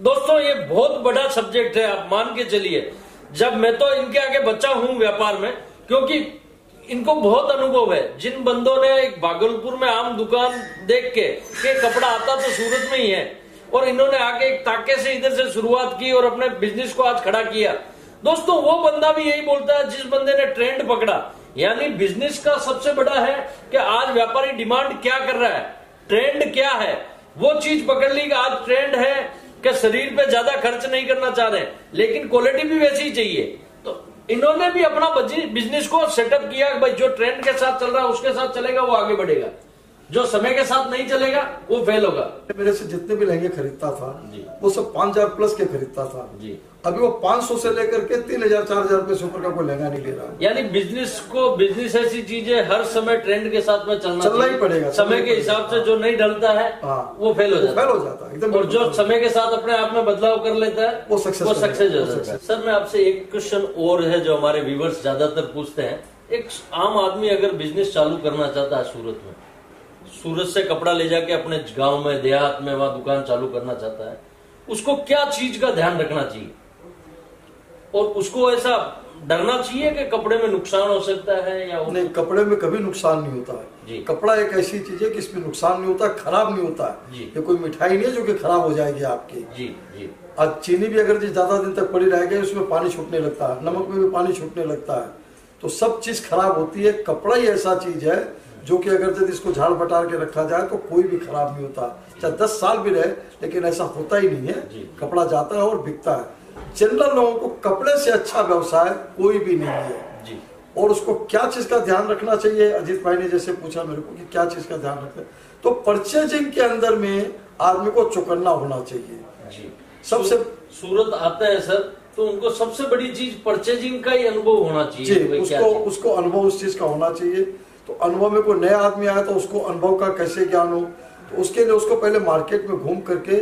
Speaker 1: दोस्तों ये बहुत बड़ा सब्जेक्ट है, आप मान के चलिए। जब मैं तो इनके आगे बच्चा हूं व्यापार में, क्योंकि इनको बहुत अनुभव है। जिन बंदों ने एक भागलपुर में आम दुकान देख के कपड़ा आता तो सूरत में ही है, और इन्होंने आके एक ताके से इधर से शुरुआत की और अपने बिजनेस को आज खड़ा किया। दोस्तों वो बंदा भी यही बोलता है जिस बंदे ने ट्रेंड पकड़ा। यानी बिजनेस का सबसे बड़ा है कि आज व्यापारी डिमांड क्या कर रहा है, ट्रेंड क्या है, वो चीज पकड़ ली कि आज ट्रेंड है कि शरीर पे ज्यादा खर्च नहीं करना चाह रहे, लेकिन क्वालिटी भी वैसी ही चाहिए। तो इन्होंने भी अपना बिजनेस को सेटअप किया कि भाई जो ट्रेंड के साथ चल रहा है उसके साथ चलेगा, वो आगे बढ़ेगा। जो समय के साथ नहीं चलेगा वो फेल होगा।
Speaker 2: मेरे से जितने भी लहंगे खरीदता था वो सब 5,000 प्लस के खरीदता था जी। अभी वो 500 से लेकर के 3,000-4,000 रुपए से ऊपर का कोई लहंगा नहीं ले रहा।
Speaker 1: यानी बिजनेस ऐसी चीज है, हर समय ट्रेंड के साथ में चलना
Speaker 2: ही पड़ेगा।
Speaker 1: समय के हिसाब से जो नहीं ढलता है वो फेल हो जाता है एकदम। और जो समय के साथ अपने आप में बदलाव कर लेता है वो सक्सेस हो जाता है। सर मैं आपसे एक क्वेश्चन और है जो हमारे व्यूवर्स ज्यादातर पूछते हैं। एक आम आदमी अगर बिजनेस चालू करना चाहता है सूरत में, सूरत से कपड़ा ले जाके अपने गांव में देहात में वहां दुकान चालू करना चाहता है, उसको क्या चीज का ध्यान रखना चाहिए? और उसको ऐसा डरना चाहिए कि कपड़े में नुकसान हो सकता है या
Speaker 2: नहीं? कपड़े में कभी नुकसान नहीं होता है। कपड़ा एक ऐसी चीज है कि इसमें नुकसान नहीं होता, खराब नहीं होता है। ये कोई मिठाई नहीं है जो कि खराब हो जाएगी आपकी। आज चीनी भी अगर ज्यादा दिन तक पड़ी रहेगी उसमें पानी छूटने लगता है, नमक में भी पानी छूटने लगता है, तो सब चीज खराब होती है। कपड़ा ही ऐसा चीज है जो कि अगर यदि इसको झाड़ बटार के रखा जाए तो कोई भी खराब नहीं होता, चाहे 10 साल भी रहे, लेकिन ऐसा होता ही नहीं है। कपड़ा जाता है और बिकता है। जनरल लोगों को कपड़े से अच्छा व्यवसाय कोई भी नहीं है जी। और उसको क्या चीज का ध्यान रखना चाहिए, अजीत भाई ने जैसे पूछा मेरे को कि क्या चीज का ध्यान रखना, तो परचेजिंग के अंदर में आदमी को चौकन्ना होना चाहिए जी। सबसे
Speaker 1: सूरत आता है सर तो उनको सबसे बड़ी चीज परचेजिंग का ही अनुभव होना चाहिए
Speaker 2: जी। उसको अनुभव उस चीज का होना चाहिए। तो अनुभव में कोई नया आदमी आया तो उसको अनुभव का कैसे ज्ञान हो, तो उसके लिए उसको पहले मार्केट में घूम करके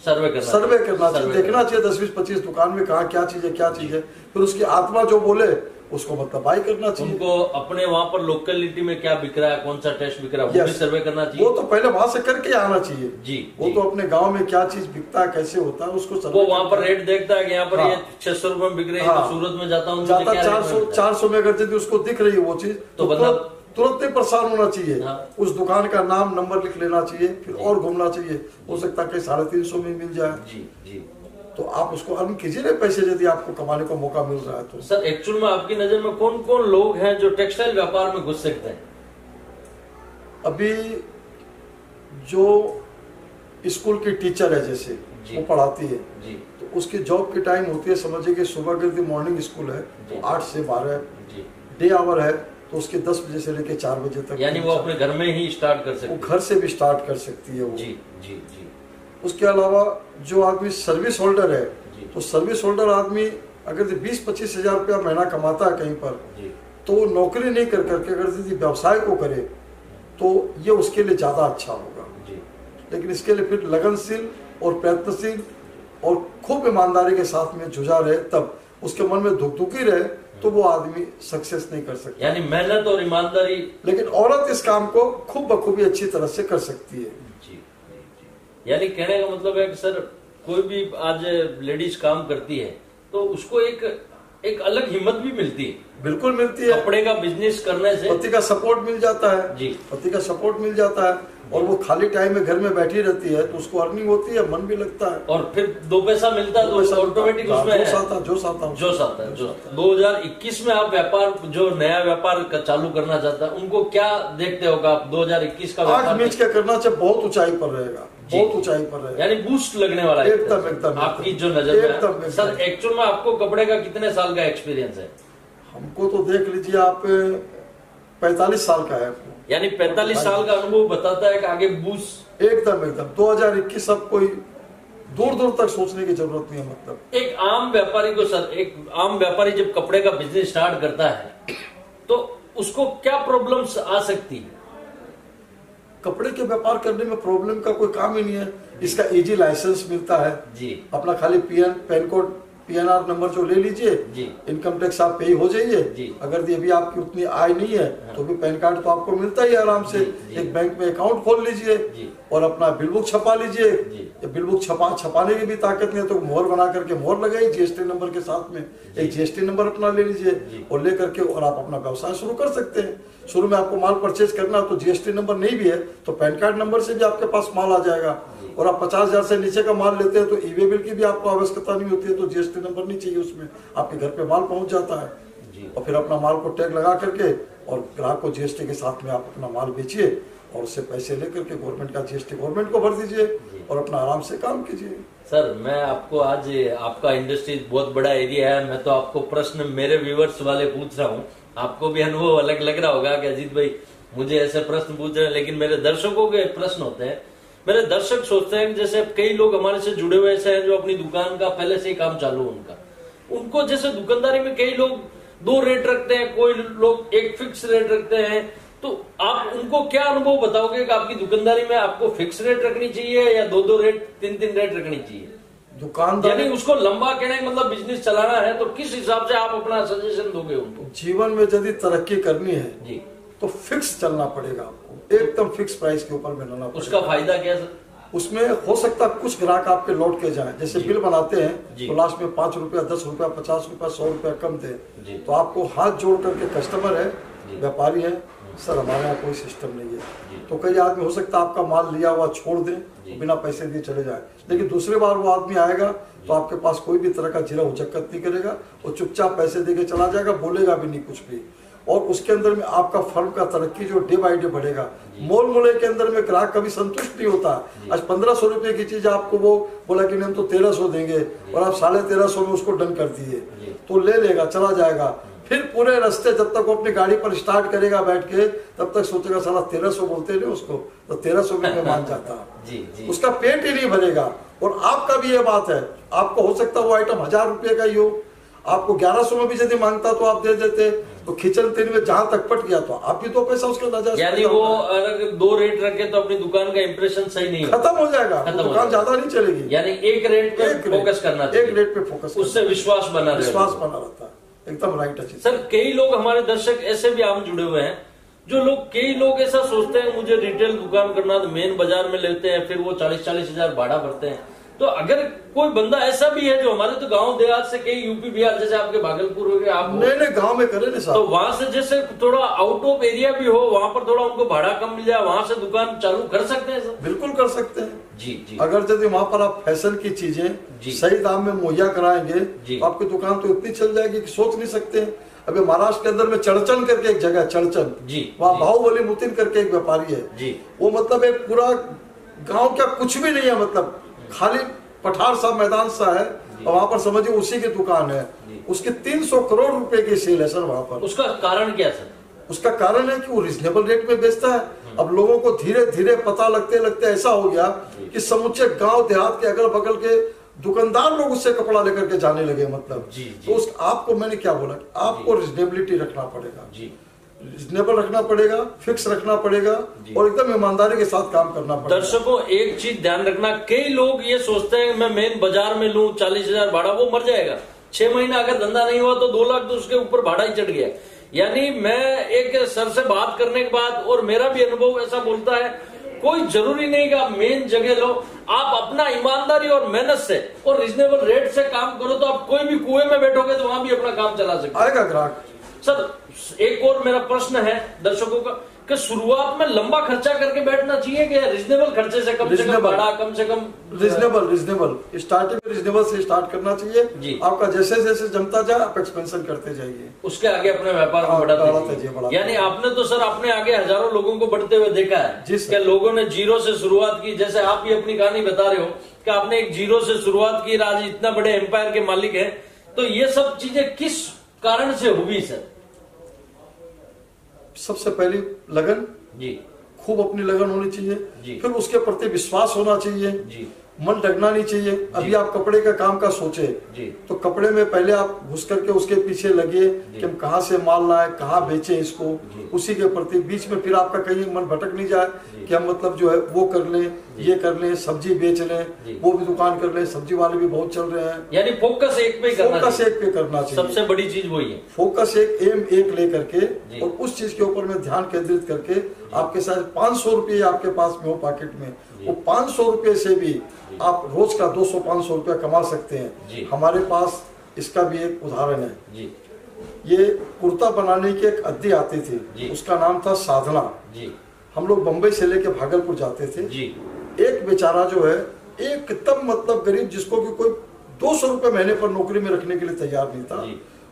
Speaker 2: सर्वे करना चाहिए, देखना चाहिए 10-20-25 दुकान में कहा क्या चीज है, फिर उसकी आत्मा जो बोले उसको मतलब बाई करना चाहिए।
Speaker 1: उनको अपने वहाँ पर लोकेलिटी में क्या बिक रहा है, कौन सा टेस्ट बिक रहा है, वो भी सर्वे करना चाहिए।
Speaker 2: वो तो पहले वहाँ से करके आना चाहिए जी। वो तो अपने गांव में क्या चीज बिकता है, कैसे होता है, उसको
Speaker 1: वो वहाँ पर रेट देखता है कि यहाँ पर ये 600 रुपए में बिक रही है, तो सूरत में जाता हूँ
Speaker 2: 400 में अगर यदि उसको दिख रही है वो चीज तो मतलब तुरंत ही परेशान होना चाहिए। उस दुकान का नाम नंबर लिख लेना चाहिए, फिर और घूमना चाहिए, हो सकता है कि 350 में मिल जाए जी। तो आप उसको अर्न कीजिए ना पैसे, यदि आपको कमाने का मौका मिल रहा है तो।
Speaker 1: सर एक्चुअल में आपकी नजर में कौन कौन लोग हैं जो टेक्सटाइल व्यापार में घुस सकते हैं?
Speaker 2: अभी जो स्कूल की टीचर है जैसे वो पढ़ाती है जी, तो उसकी जॉब की टाइम होती है, समझिए कि सुबह के मॉर्निंग स्कूल है तो 8 से 12 डे आवर है, तो उसके 10 बजे से लेकर 4 बजे तक।
Speaker 1: यानी वो अपने घर में ही स्टार्ट कर सकती है,
Speaker 2: वो घर से भी स्टार्ट कर सकती है वो
Speaker 1: जी।
Speaker 2: उसके अलावा जो आदमी सर्विस होल्डर है, तो सर्विस होल्डर आदमी अगर 20-25 हजार रुपया महीना कमाता है कहीं पर, तो वो नौकरी नहीं कर करके अगर यदि व्यवसाय को करे तो ये उसके लिए ज्यादा अच्छा होगा। लेकिन इसके लिए फिर लगनशील और प्रयत्नशील और खूब ईमानदारी के साथ में जुझा रहे, तब उसके मन में धुकधुकी रहे तो वो आदमी सक्सेस नहीं कर सकता।
Speaker 1: यानी मेहनत और ईमानदारी।
Speaker 2: लेकिन औरत इस काम को खूब बखूबी अच्छी तरह से कर सकती है
Speaker 1: जी। यानी कहने का मतलब है कि सर कोई भी आज लेडीज काम करती है तो उसको एक अलग हिम्मत भी मिलती है।
Speaker 2: बिल्कुल मिलती है।
Speaker 1: कपड़े का बिजनेस करने से
Speaker 2: पति का सपोर्ट मिल जाता है जी, पति का सपोर्ट मिल जाता है, और वो खाली टाइम में घर में बैठी रहती है तो उसको अर्निंग होती है, मन भी लगता है,
Speaker 1: और फिर 2 पैसा मिलता है तो ऑटोमेटिक उसमें
Speaker 2: जोश आता है।
Speaker 1: 2021 में आप व्यापार जो नया व्यापार चालू करना चाहता है उनको क्या देखते हो आप 2021 का
Speaker 2: व्यापार? मीच क्या करना चाहिए, बहुत ऊंचाई पर रहेगा, बहुत ऊंचाई पर रहेगा,
Speaker 1: यानी बूस्ट लगने वाला है एकदम आपकी जो नजर में। सर एक्चुअल में आपको कपड़े का कितने साल का एक्सपीरियंस है?
Speaker 2: हमको तो देख लीजिए आप 45 साल का है,
Speaker 1: यानी 45 साल का अनुभव बताता है कि आगे बूस्ट
Speaker 2: एकदम 2021 अब कोई दूर दूर तक सोचने की जरूरत नहीं है। मतलब
Speaker 1: एक आम व्यापारी को सर, एक आम व्यापारी जब कपड़े का बिजनेस स्टार्ट करता है तो उसको क्या प्रॉब्लम्स आ सकती है?
Speaker 2: कपड़े के व्यापार करने में प्रॉब्लम का कोई काम ही नहीं है। इसका इजी लाइसेंस मिलता है जी। अपना खाली पैन कोड PNR नंबर जो ले लीजिए, इनकम टैक्स आप पे हो जाइए। अगर अभी आपकी उतनी आय नहीं है तो भी पैन कार्ड तो आपको मिलता ही आराम से। एक बैंक में अकाउंट खोल लीजिए और अपना बिल बुक छपा लीजिए। बिल बुक छपाने की भी ताकत नहीं है तो मोहर बना करके मोहर लगाइए GST नंबर के साथ में। एक GST नंबर अपना ले लीजिए और ले करके और आप अपना व्यवसाय शुरू कर सकते हैं। शुरू में आपको माल परचेज करना तो GST नंबर नहीं भी है तो पैन कार्ड नंबर से भी आपके पास माल आ जाएगा। और आप 50,000 से नीचे का माल लेते हैं तो ई-वे बिल की भी आपको आवश्यकता नहीं होती है, तो GST नंबर नहीं चाहिए उसमें, आपके घर पे माल पहुंच जाता है जी। और फिर अपना माल को टैग लगा करके और ग्राहक को GST के साथ में आप अपना माल बेचिए और उससे पैसे लेकर के गवर्नमेंट का GST गवर्नमेंट को भर दीजिए और अपना आराम से काम कीजिए।
Speaker 1: सर मैं आपको आज, आपका इंडस्ट्री बहुत बड़ा एरिया है, मैं तो आपको प्रश्न मेरे व्यूवर्स वाले पूछ रहा हूँ, आपको भी अनुभव अलग लग रहा होगा कि अजीत भाई मुझे ऐसे प्रश्न पूछ रहे हैं, लेकिन मेरे दर्शकों के प्रश्न होते हैं। मेरे दर्शक सोचते हैं जैसे कई लोग हमारे से जुड़े हुए ऐसे हैं जो अपनी दुकान का पहले से ही काम चालू उनका, उनको जैसे दुकानदारी में कई लोग 2 रेट रखते हैं, कोई लोग एक फिक्स रेट रखते हैं, तो आप उनको क्या अनुभव बताओगे कि आपकी दुकानदारी में आपको फिक्स रेट रखनी चाहिए या 2-2 रेट 3-3 रेट रखनी चाहिए? दुकानदार यानी उसको लंबा कहने मतलब बिजनेस चलाना है तो किस हिसाब से आप अपना सजेशन दोगे उनको?
Speaker 2: जीवन में यदि तरक्की करनी है जी तो फिक्स चलना पड़ेगा आपको, एकदम फिक्स प्राइस के ऊपर मिलना पड़ेगा।
Speaker 1: उसका फायदा क्या सर?
Speaker 2: उसमें हो सकता है कुछ ग्राहक आपके लौट के जाएं, जैसे बिल बनाते हैं तो लास्ट में 5 रुपया 10 रुपया 50 रुपया 100 रुपया कम दे, तो आपको हाथ जोड़ करके कस्टमर है व्यापारी है सर हमारे यहाँ कोई सिस्टम नहीं है, तो कई आदमी हो सकता है आपका माल लिया हुआ छोड़ दे तो बिना पैसे दिए चले जाए, लेकिन दूसरी बार वो आदमी आएगा तो आपके पास कोई भी तरह का जीरा हुचक्कत नहीं करेगा, वो चुपचाप पैसे देके चला जाएगा, बोलेगा भी नहीं कुछ भी। और उसके अंदर में आपका फर्म का तरक्की जो डे बाई डे बढ़ेगा। मोल मोले के अंदर में ग्राहक कभी संतुष्ट नहीं होता। आज 1500 रुपए की चीज आपको वो बोला कि हम तो 1300 देंगे और आप 1350 में उसको डन कर दिए, तो ले लेगा चला जाएगा। फिर पूरे रास्ते जब तक वो अपनी गाड़ी पर स्टार्ट करेगा बैठ के तब तक सोचेगा साला 1300 बोलते नहीं उसको, तो 1300 में मान जाता जी। उसका पेट ही नहीं भरेगा। और आपका भी ये बात है, आपको हो सकता है वो आइटम 1000 रुपए का ही हो, आपको 1100 में भी यदि मांगता तो आप दे देते, तो खिचन तेल में जहां तक पट गया तो आप भी 2 पैसा उसका नाजायज,
Speaker 1: यानी वो अगर 2 रेट रखे तो अपनी दुकान का इंप्रेशन सही नहीं
Speaker 2: खत्म हो जाएगा, दुकान ज्यादा नहीं चलेगी।
Speaker 1: यानी एक रेट पे फोकस करना चाहिए,
Speaker 2: एक रेट पे फोकस,
Speaker 1: उससे विश्वास बना
Speaker 2: रहता है। एकदम राइट है
Speaker 1: सर। कई लोग हमारे दर्शक ऐसे भी आम जुड़े हुए हैं जो लोग, कई लोग ऐसा सोचते हैं मुझे रिटेल दुकान करना, तो मेन बाजार में लेते हैं, फिर वो 40-40 हजार भाड़ा भरते हैं। तो अगर कोई बंदा ऐसा भी है जो हमारे तो गांव देहात से कई यूपी बिहार जैसे आपके भागलपुर हो गए, आप
Speaker 2: नहीं गांव में करे
Speaker 1: तो वहां से जैसे थोड़ा आउट ऑफ एरिया भी हो, वहां पर थोड़ा उनको भाड़ा कम मिल जाए, वहां से दुकान चालू कर सकते हैं सर?
Speaker 2: बिल्कुल कर सकते हैं
Speaker 1: जी।
Speaker 2: अगर यदि वहाँ पर आप फैशन की चीजें सही दाम में मुहैया कराएंगे तो आपकी दुकान तो इतनी चल जाएगी कि सोच नहीं सकते हैं। अभी महाराष्ट्र के अंदर में चड़चन करके एक जगह, चड़चन वहाँ बाहुबली मुतिन करके एक व्यापारी है, वो मतलब एक पूरा गाँव का कुछ भी नहीं है, मतलब खाली पठार सा मैदान सा है और वहाँ पर समझिए उसी की दुकान है, उसके 300 करोड़ रुपए की सेल है सर वहाँ पर।
Speaker 1: उसका कारण क्या सर?
Speaker 2: उसका कारण है कि वो रिजनेबल रेट में बेचता है। अब लोगों को धीरे धीरे पता लगते लगते ऐसा हो गया कि समूचे गांव देहात के अगल बगल के दुकानदार लोग उससे कपड़ा लेकर के जाने लगे, मतलब तो उस आपको मैंने क्या बोला, आपको रिजनेबिलिटी रखना पड़ेगा, रिजनेबल रखना पड़ेगा, फिक्स रखना पड़ेगा और एकदम ईमानदारी के साथ काम करना पड़ेगा।
Speaker 1: दर्शकों एक चीज ध्यान रखना, कई लोग ये सोचते हैं मैं मेन बाजार में लूं 40 हजार भाड़ा, वो मर जाएगा। 6 महीना अगर धंधा नहीं हुआ तो 2 लाख तो उसके ऊपर भाड़ा ही चढ़ गया। यानी मैं एक सर से बात करने के बाद, और मेरा भी अनुभव ऐसा बोलता है, कोई जरूरी नहीं कि आप मेन जगह लो, आप अपना ईमानदारी और मेहनत से और रिजनेबल रेट से काम करो तो आप कोई भी कुएं में बैठोगे तो वहां भी अपना काम चला सकते
Speaker 2: आएगा ग्राहक।
Speaker 1: सर एक और मेरा प्रश्न है दर्शकों का कि शुरुआत में लंबा खर्चा करके बैठना चाहिए कि रिजनेबल खर्चे से कम भाड़ा, कम से कम
Speaker 2: रिजनेबल स्टार्टिंग में रिजनेबल से स्टार्ट करना चाहिए। आपका जैसे जैसे जमता जाए आप एक्सपेंशन करते जाइए,
Speaker 1: उसके आगे अपने व्यापार को बढ़ाते जाइए। यानी आपने तो सर अपने आगे हजारों लोगों को बढ़ते हुए देखा है, जिसके लोगों ने जीरो से शुरुआत की, जैसे आप भी अपनी कहानी बता रहे हो कि आपने एक जीरो से शुरुआत की, आज इतना बड़े एम्पायर के मालिक है। तो ये सब चीजें किस कारण से हुई सर?
Speaker 2: सबसे पहली लगन खूब अपनी लगन होनी चाहिए, फिर उसके प्रति विश्वास होना चाहिए मन डगना नहीं चाहिए। अभी आप कपड़े का काम का सोचे तो कपड़े में पहले आप घुस करके उसके पीछे लगे कि हम कहाँ से माल लाए, कहाँ बेचे इसको, उसी के प्रति बीच में फिर आपका कहीं मन भटक नहीं जाए कि हम मतलब जो है वो कर लें, ये कर लें, सब्जी बेच लें, वो भी दुकान कर लें, सब्जी वाले भी बहुत चल रहे हैं।
Speaker 1: यानी फोकस एक पे करना
Speaker 2: चाहिए।
Speaker 1: सबसे बड़ी चीज वही है,
Speaker 2: फोकस एम एक लेकर के और उस चीज के ऊपर में ध्यान केंद्रित करके आपके साथ 500 रुपये आपके पास में हो पॉकेट में, वो 500 रुपये से भी आप रोज का 200-500 रुपया कमा सकते हैं। हमारे पास इसका भी एक उदाहरण है। ये कुर्ता बनाने की एक अद्दी आती थी, उसका नाम था साधना। हम लोग बम्बई से लेके भागलपुर जाते थे। एक बेचारा जो है एकदम मतलब गरीब, जिसको कि कोई 200 रुपये महीने पर नौकरी में रखने के लिए तैयार नहीं था,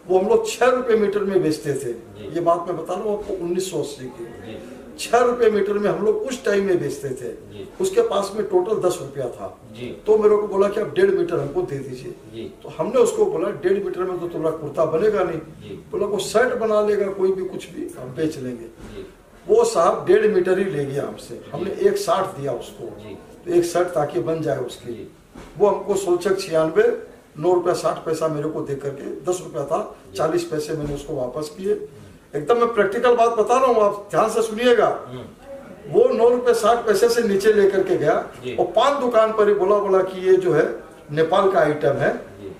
Speaker 2: वो हम लोग 6 रुपये मीटर में बेचते थे। ये बात मैं बता रहा हूँ आपको 1980 की। 6 रुपये मीटर में हम लोग उस टाइम में बेचते थे। उसके पास में टोटल 10 रुपया था। तो मेरे को बोला कि आप 1.5 मीटर हमको दे दीजिए। तो हमने उसको बोला 1.5 मीटर में तो तुम्हारा कुर्ता बनेगा नहीं। बोला वो शर्ट बना लेगा, कोई भी कुछ भी हम बेच लेंगे। वो साहब 1.5 मीटर ही ले गया हमसे। हमने 1.60 दिया उसको, तो 1 शर्ट ताकि बन जाए उसकी। वो हमको 96 9 रुपया 60 पैसा मेरे को दे करके, 10 रुपया था, 40 पैसे मैंने उसको वापस किए। एकदम मैं प्रैक्टिकल बात बता रहा हूँ, आप ध्यान से सुनिएगा। वो 9 रुपये 60 पैसे से नीचे लेकर के गया और पान दुकान पर ही बोला कि ये जो है नेपाल का आइटम है,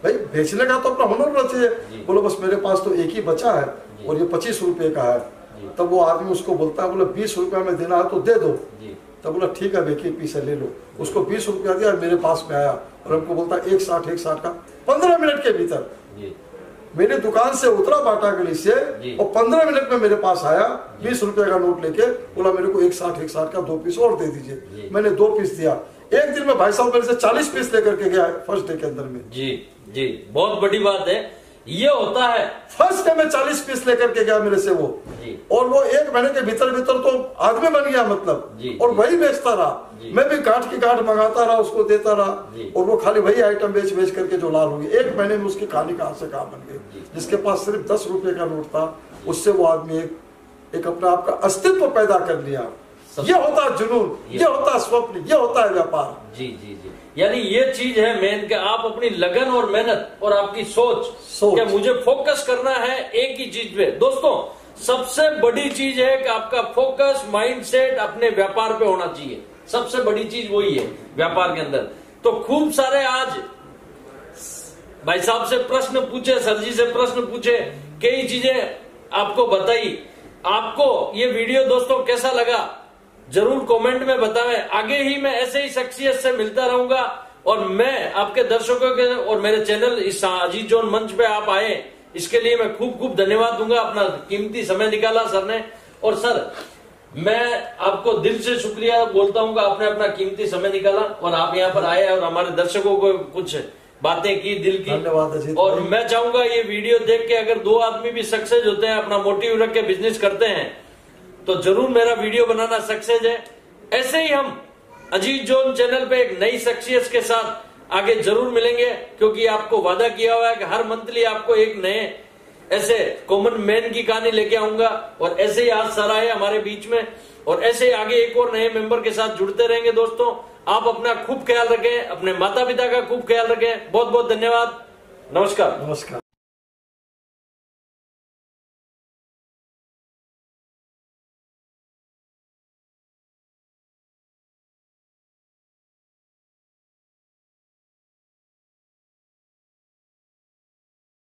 Speaker 2: भाई बेचने का तो अपना हुनर होना चाहिए। बोलो बस मेरे पास तो एक ही बचा है और ये 25 रुपये का है। तब वो आदमी उसको बोलता है, बोला 20 रुपया में देना है तो दे दो। तब बोला ठीक है, एक ही पीस ले लो। उसको 20 रुपया दिया, मेरे पास में आया और हमको बोलता 1.60 का 15 मिनट के भीतर मेरी दुकान से उतरा बाटा गली से और 15 मिनट में मेरे पास आया 20 रुपए का नोट लेके। बोला मेरे को 1.60 का 2 पीस और दे दीजिए। मैंने 2 पीस दिया। एक दिन में भाई साहब मेरे से 40 पीस लेकर के गया फर्स्ट डे के अंदर में।
Speaker 1: जी बहुत बड़ी बात है, ये होता है।
Speaker 2: फर्स्ट डे में 40 पीस लेकर के गया मेरे से वो, और वो 1 महीने के भीतर तो आदमी बन गया मतलब। और वही बेचता रहा, मैं भी गांठ की गांठ मंगाता रहा, उसको देता रहा, और वो खाली वही आइटम बेच करके जो लाल हो गई। 1 महीने में उसकी कहानी कहां से कहां बन गई। जिसके पास सिर्फ 10 रुपए का नोट था, उससे वो आदमी एक अपने आप का अस्तित्व पैदा कर लिया। ये होता है जुनून, ये होता है स्वप्न, ये होता है व्यापार।
Speaker 1: जी यानी ये चीज है मेन के, आप अपनी लगन और मेहनत और आपकी सोच कि मुझे फोकस करना है एक ही चीज पे। दोस्तों सबसे बड़ी चीज है कि आपका फोकस माइंडसेट अपने व्यापार पे होना चाहिए। सबसे बड़ी चीज वही है व्यापार के अंदर। तो खूब सारे आज भाई साहब से प्रश्न पूछे, सर जी से प्रश्न पूछे, कई चीजें आपको बताई। आपको ये वीडियो दोस्तों कैसा लगा जरूर कमेंट में बताएं। आगे ही मैं ऐसे ही शख्सियत से मिलता रहूंगा और मैं आपके दर्शकों के और मेरे चैनल इस अजीज जोन मंच पे आप आए, इसके लिए मैं खूब धन्यवाद दूंगा। अपना कीमती समय निकाला सर ने, और सर मैं आपको दिल से शुक्रिया बोलता हूँ कि आपने अपना कीमती समय निकाला और आप यहाँ पर आए और हमारे दर्शकों को कुछ बातें की दिल की।
Speaker 2: धन्यवाद।
Speaker 1: और मैं चाहूंगा ये वीडियो देख के अगर 2 आदमी भी सक्सेस होते हैं, अपना मोटिव रख के बिजनेस करते हैं, तो जरूर मेरा वीडियो बनाना सक्सेस है। ऐसे ही हम अजीज जोन चैनल पे एक नई शख्सियत के साथ आगे जरूर मिलेंगे, क्योंकि आपको वादा किया हुआ है कि हर मंथली आपको एक नए ऐसे कॉमन मैन की कहानी लेके आऊंगा। और ऐसे ही आज सर आए हमारे बीच में, और ऐसे ही आगे एक और नए मेंबर के साथ जुड़ते रहेंगे। दोस्तों आप अपना खूब ख्याल रखें, अपने माता पिता का खूब ख्याल रखें। बहुत बहुत धन्यवाद। नमस्कार।